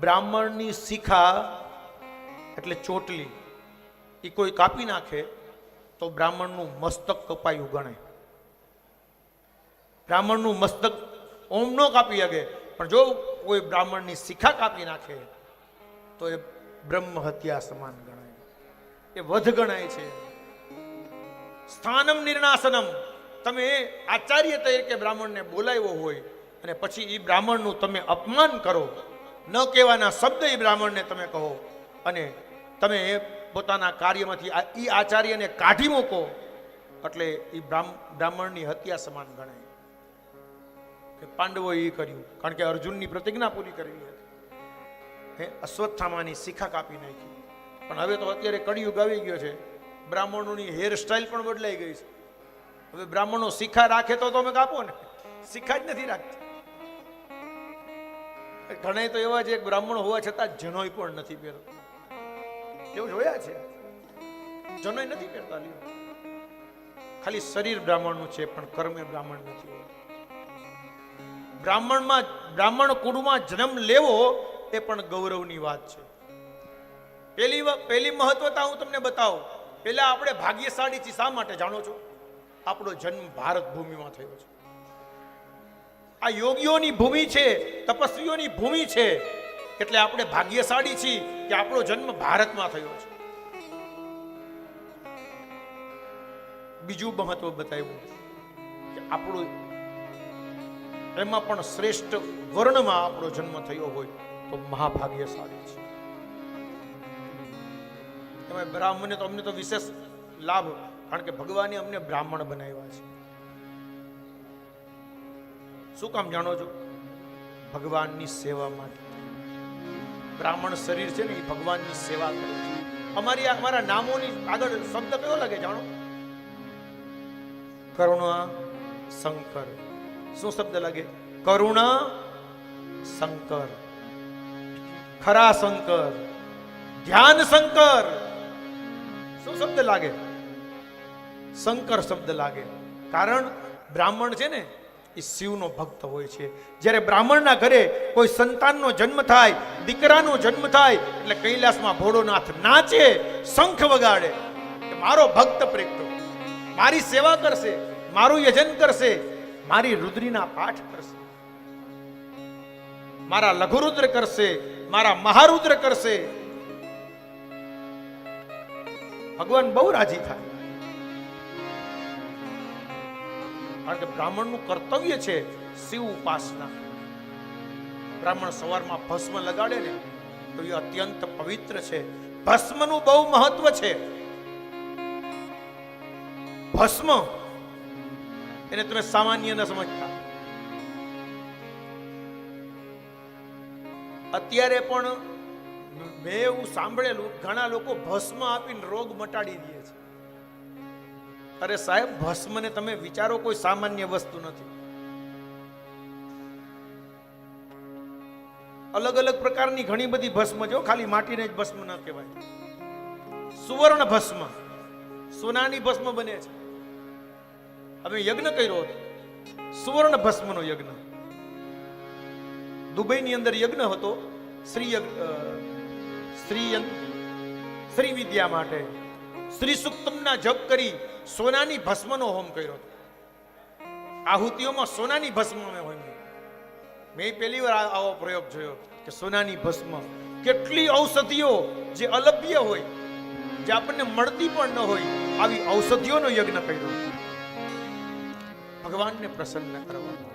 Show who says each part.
Speaker 1: બ્રાહ્મણની શિખા એટલે ચોટલી એ કોઈ કાપી નાખે તો બ્રાહ્મણનું મસ્તક કપાયું ગણાય. બ્રાહ્મણનું મસ્તક ઓમ ન કાપી શકે, પણ જો કોઈ બ્રાહ્મણની શિખા કાપી નાખે તો એ બ્રહ્મ હત્યા સમાન ગણાય, એ વધ ગણાય છે. સ્થાનમ નિર્ણાસનમ, તમે આચાર્ય તરીકે બ્રાહ્મણને બોલાવ્યો હોય અને પછી એ બ્રાહ્મણનું તમે અપમાન કરો, ન કહેવાના શબ્દ એ બ્રાહ્મણને તમે કહો અને તમે પોતાના કાર્યમાંથી એ આચાર્યને કાઢી મૂકો, એટલે એ બ્રાહ્મણની હત્યા સમાન ગણાય. કે પાંડવોએ એ કર્યું, કારણ કે અર્જુનની પ્રતિજ્ઞા પૂરી કરવી હતી. અશ્વત્થામાની શિખા કાપી નાખી. પણ હવે તો અત્યારે કળિયુગ આવી ગયો છે, બ્રાહ્મણોની હેરસ્ટાઇલ પણ બદલાઈ ગઈ છે. હવે બ્રાહ્મણો શિખા રાખે તો તમે કાપો ને, શિખા જ નથી રાખતા. ઘણા તો એવા છે બ્રાહ્મણ હોવા છતાં જનોય પણ નથી પહેરતા. એવું જોયા છે, જનોય નથી પહેરતા. ખાલી શરીર બ્રાહ્મણનું છે પણ કર્મે બ્રાહ્મણ નથી. બ્રાહ્મણ કુળમાં જન્મ લેવો એ પણ ગૌરવની વાત છે. પહેલી મહત્વતા હું તમને બતાવું. પહેલા આપણે ભાગ્યશાળી છીએ. શા માટે જાણો છો? આપણો જન્મ ભારત ભૂમિમાં થયો છે. આ યોગીઓની ભૂમિ છે, તપસ્વીઓની ભૂમિ છે, એટલે આપણે ભાગ્યશાળી છીએ કે આપણો જન્મ ભારતમાં થયો છે. બીજું મહત્વ બતાવ્યું કે આપણું એમાં પણ શ્રેષ્ઠ વર્ણમાં આપણો જન્મ થયો હોય તો મહાભાગ્યશાળી છે. એમાં બ્રાહ્મણને તો અમને તો વિશેષ લાભ, કારણ કે ભગવાને અમને બ્રાહ્મણ બનાવ્યા છે. શું કામ જાણો છો? ભગવાનની સેવા માટે. બ્રાહ્મણ શરીર છે ને એ ભગવાનની સેવા કરે છે. અમારા નામોની આગળ શબ્દ કયો લાગે જાણો? કરુણા શંકર. શું શબ્દ લાગે? કરુણા શંકર, ખરા શંકર, ધ્યાન શંકર. શું શબ્દ લાગે? શંકર શબ્દ લાગે. કારણ બ્રાહ્મણ છે ને એ શિવનો ભક્ત હોય છે. જ્યારે બ્રાહ્મણના ઘરે કોઈ સંતાનનો જન્મ થાય, દીકરાનો જન્મ થાય, એટલે કૈલાસમાં ભોળોનાથ નાચે, શંખ વગાડે કે મારો ભક્ત પ્રગટ્યો, મારી સેવા કરશે, મારું યજન કરશે, મારી રુદ્રીના પાઠ કરશે, મારા લઘુરુદ્ર કરશે, મારા મહારુદ્ર કરશે. ભગવાન બહુ રાજી થાય. કારણ કે બ્રાહ્મણનું કર્તવ્ય છે શિવ ઉપાસના. બ્રાહ્મણ સવારમાં ભસ્મ લગાડે ને તો એ અત્યંત પવિત્ર છે. ભસ્મનું બહુ મહત્વ છે. ભસ્મ એને તમે સામાન્ય ન સમજતા. અત્યારે પણ મેં એવું સાંભળેલું, ઘણા લોકો ભસ્મ આપીને રોગ મટાડી દે છે. અરે સાહેબ, ભસ્મને તમે વિચારો કોઈ સામાન્ય વસ્તુ નથી. અલગ અલગ પ્રકારની ઘણી બધી ભસ્મ જો, ખાલી માટીને જ ભસ્મ ન કહેવાય. સુવર્ણ ભસ્મ, સોનાની ભસ્મ બને છે. અમે યજ્ઞ કર્યો હતો, સુવર્ણ ભસ્મનો યજ્ઞ. દુબઈની અંદર યજ્ઞ હતો શ્રી વિદ્યા માટે. શ્રી સુક્તમના જપ કરી સોનાની ભસ્મનો હોમ કર્યો હતો. આહુતિઓમાં સોનાની ભસ્મ અમે હોમ. મેં પહેલી વાર આવો પ્રયોગ જોયો કે સોનાની ભસ્મ. કેટલી ઔષધિઓ જે અલભ્ય હોય, જે આપણને મળતી પણ ન હોય, આવી ઔષધિઓનો યજ્ઞ કર્યો ભગવાનને પ્રસન્ન કરવાનો.